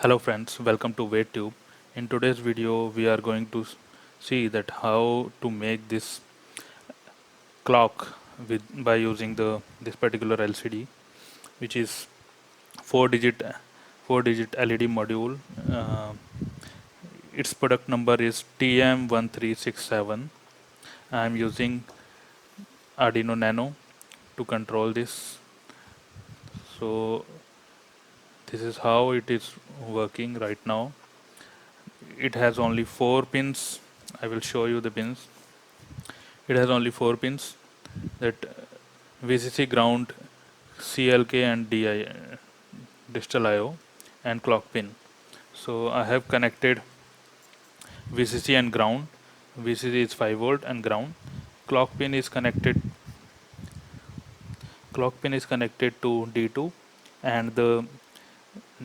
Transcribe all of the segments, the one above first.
Hello friends, welcome to VEDTUBE. In today's video we are going to see that how to make this clock by using this particular LCD, which is 4 digit LED module. Its product number is TM1637. I am using Arduino Nano to control this. So this is how it is working right now. It has only 4 pins. I will show you the pins. It has only 4 pins, that VCC, ground, CLK and DI, digital IO, and clock pin. So I have connected VCC and ground. VCC is 5 volt and ground. Clock pin is connected to D2, and the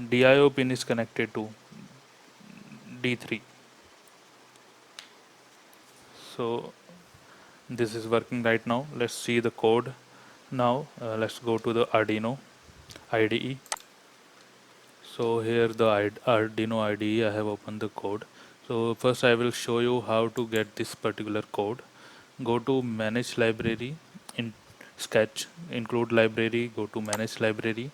DIO pin is connected to D3. So this is working right now. Let's see the code now. Let's go to the Arduino IDE. So here the Arduino IDE, I have opened the code. So first I will show you how to get this particular code. Go to manage library, in sketch, include library, go to manage library.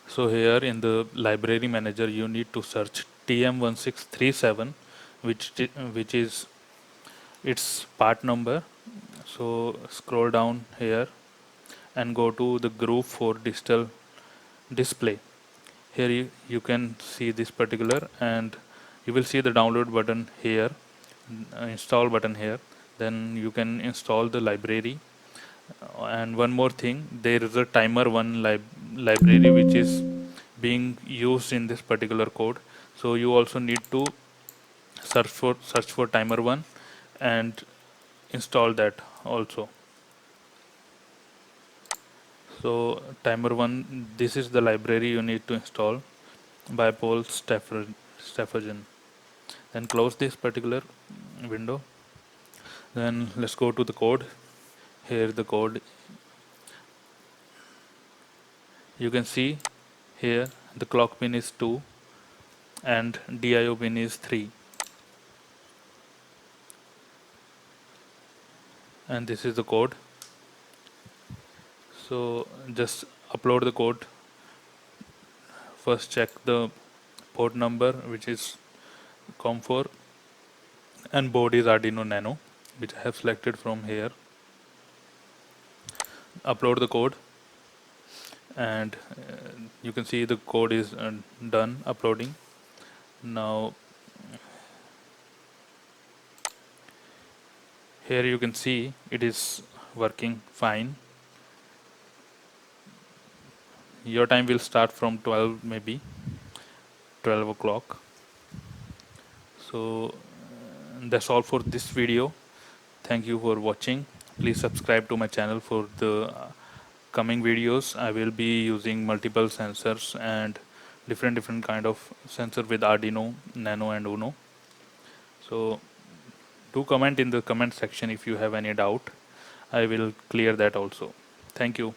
So here in the library manager you need to search TM1637, which is its part number. So scroll down here and go to the group for digital display. Here you can see this particular, and you will see the download button here, install button here. Then you can install the library. And one more thing, there is a timer1 library which is being used in this particular code. So you also need to search for timer1 and install that also. So timer1, this is the library you need to install by Paul Staffergen. Then close this particular window. Then let's go to the code. Here the code, you can see here the clock pin is 2 and DIO pin is 3, and this is the code. So just upload the code. First check the port number, which is COM4, and board is Arduino Nano, which I have selected from here. Upload the code, and you can see the code is done uploading. Now here you can see it is working fine. Your time will start from 12, maybe 12 o'clock. So that's all for this video. Thank you for watching. Please subscribe to my channel for the coming videos. I will be using multiple sensors and different kind of sensor with Arduino Nano and Uno. So do comment in the comment section if you have any doubt. I will clear that also. Thank you.